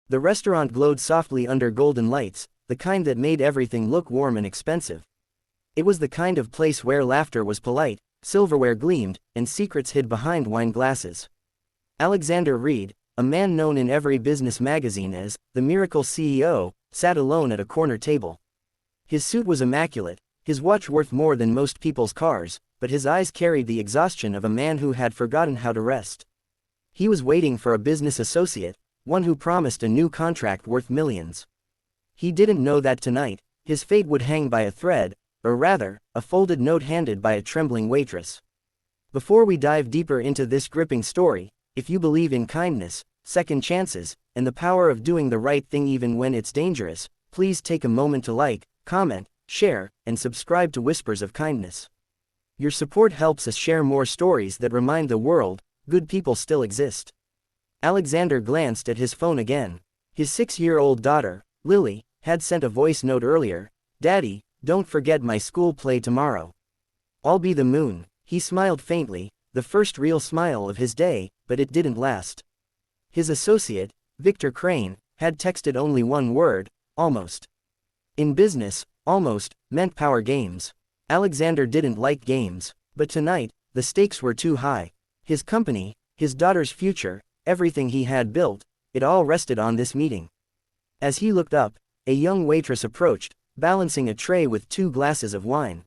The restaurant glowed softly under golden lights, the kind that made everything look warm and expensive. It was the kind of place where laughter was polite, silverware gleamed, and secrets hid behind wine glasses. Alexander Reed, a man known in every business magazine as the Miracle CEO, sat alone at a corner table. His suit was immaculate, his watch worth more than most people's cars, but his eyes carried the exhaustion of a man who had forgotten how to rest. He was waiting for a business associate, one who promised a new contract worth millions. He didn't know that tonight, his fate would hang by a thread, or rather, a folded note handed by a trembling waitress. Before we dive deeper into this gripping story, if you believe in kindness, second chances, and the power of doing the right thing even when it's dangerous, please take a moment to like, comment, share, and subscribe to Whispers of Kindness. Your support helps us share more stories that remind the world, good people still exist. Alexander glanced at his phone again. His 6-year-old daughter, Lily, had sent a voice note earlier. "Daddy, don't forget my school play tomorrow. I'll be the moon." He smiled faintly, the first real smile of his day, but it didn't last. His associate, Victor Crane, had texted only one word: almost. In business, almost meant power games. Alexander didn't like games, but tonight, the stakes were too high. His company, his daughter's future, everything he had built, it all rested on this meeting. As he looked up, a young waitress approached, balancing a tray with 2 glasses of wine.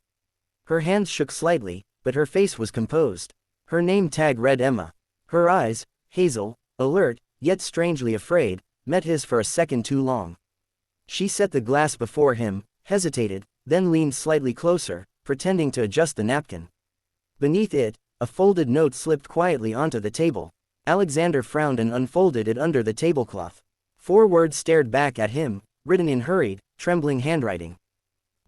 Her hands shook slightly, but her face was composed. Her name tag read Emma. Her eyes, hazel, alert, yet strangely afraid, met his for a second too long. She set the glass before him, hesitated, then leaned slightly closer, pretending to adjust the napkin. Beneath it, a folded note slipped quietly onto the table. Alexander frowned and unfolded it under the tablecloth. 4 words stared back at him, written in hurried, trembling handwriting.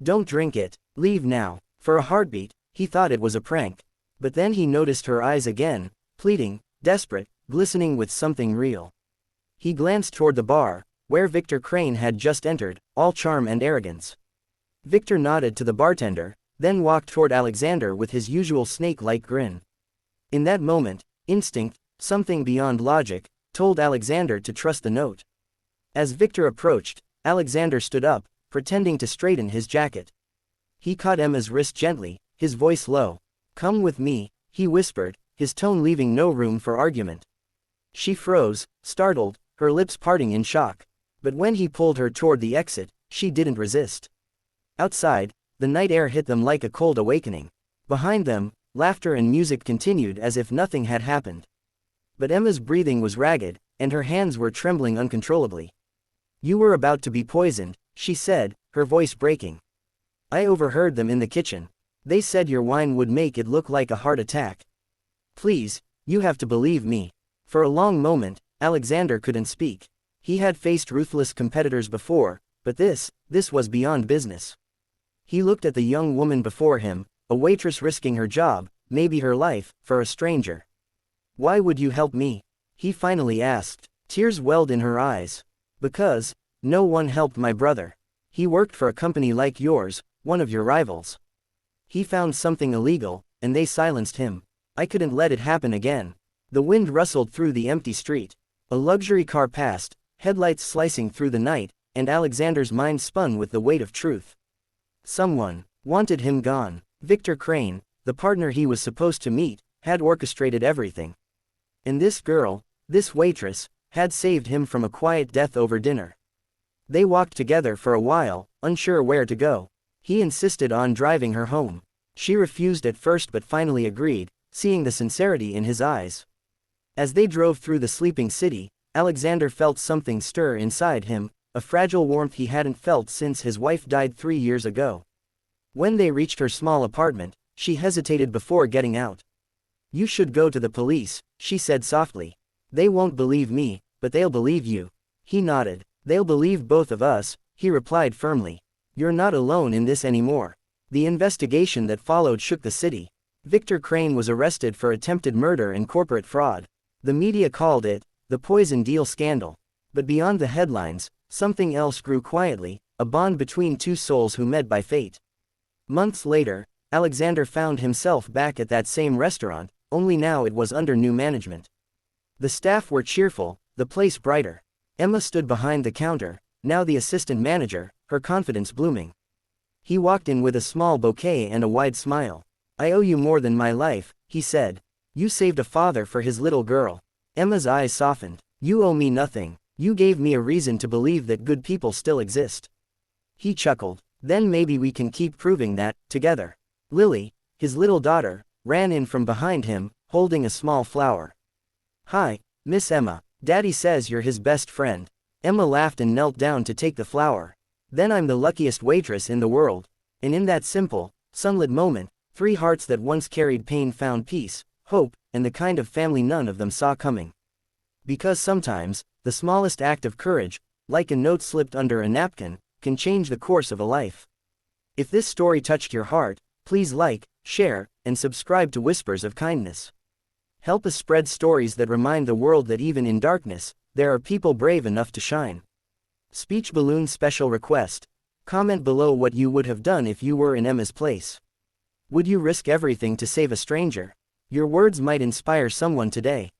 "Don't drink it. Leave now." For a heartbeat, he thought it was a prank. But then he noticed her eyes again, pleading, desperate, glistening with something real. He glanced toward the bar, where Victor Crane had just entered, all charm and arrogance. Victor nodded to the bartender, then walked toward Alexander with his usual snake-like grin. In that moment, instinct, something beyond logic, told Alexander to trust the note. As Victor approached, Alexander stood up, pretending to straighten his jacket. He caught Emma's wrist gently, his voice low. "Come with me," he whispered, his tone leaving no room for argument. She froze, startled, her lips parting in shock. But when he pulled her toward the exit, she didn't resist. Outside, the night air hit them like a cold awakening. Behind them, laughter and music continued as if nothing had happened. But Emma's breathing was ragged, and her hands were trembling uncontrollably. "You were about to be poisoned," she said, her voice breaking. "I overheard them in the kitchen. They said your wine would make it look like a heart attack. Please, you have to believe me." For a long moment, Alexander couldn't speak. He had faced ruthless competitors before, but this was beyond business. He looked at the young woman before him, a waitress risking her job, maybe her life, for a stranger. "Why would you help me?" he finally asked. Tears welled in her eyes. "Because no one helped my brother. He worked for a company like yours, one of your rivals. He found something illegal, and they silenced him. I couldn't let it happen again." The wind rustled through the empty street. A luxury car passed, headlights slicing through the night, and Alexander's mind spun with the weight of truth. Someone wanted him gone. Victor Crane, the partner he was supposed to meet, had orchestrated everything. And this girl, this waitress, had saved him from a quiet death over dinner. They walked together for a while, unsure where to go. He insisted on driving her home. She refused at first but finally agreed, seeing the sincerity in his eyes. As they drove through the sleeping city, Alexander felt something stir inside him, a fragile warmth he hadn't felt since his wife died 3 years ago. When they reached her small apartment, she hesitated before getting out. "You should go to the police," she said softly. "They won't believe me, but they'll believe you." He nodded. "They'll believe both of us," he replied firmly. "You're not alone in this anymore." The investigation that followed shook the city. Victor Crane was arrested for attempted murder and corporate fraud. The media called it the poison deal scandal. But beyond the headlines, something else grew quietly, a bond between 2 souls who met by fate. Months later, Alexander found himself back at that same restaurant, only now it was under new management. The staff were cheerful, the place brighter. Emma stood behind the counter, now the assistant manager, her confidence blooming. He walked in with a small bouquet and a wide smile. "I owe you more than my life," he said. "You saved a father for his little girl." Emma's eyes softened. "You owe me nothing. You gave me a reason to believe that good people still exist." He chuckled. "Then maybe we can keep proving that, together." Lily, his little daughter, ran in from behind him, holding a small flower. "Hi, Miss Emma. Daddy says you're his best friend." Emma laughed and knelt down to take the flower. "Then I'm the luckiest waitress in the world." And in that simple, sunlit moment, 3 hearts that once carried pain found peace, hope, and the kind of family none of them saw coming. Because sometimes, the smallest act of courage, like a note slipped under a napkin, can change the course of a life. If this story touched your heart, please like, share, and subscribe to Whispers of Kindness. Help us spread stories that remind the world that even in darkness, there are people brave enough to shine. Speech balloon special request. Comment below what you would have done if you were in Emma's place. Would you risk everything to save a stranger? Your words might inspire someone today.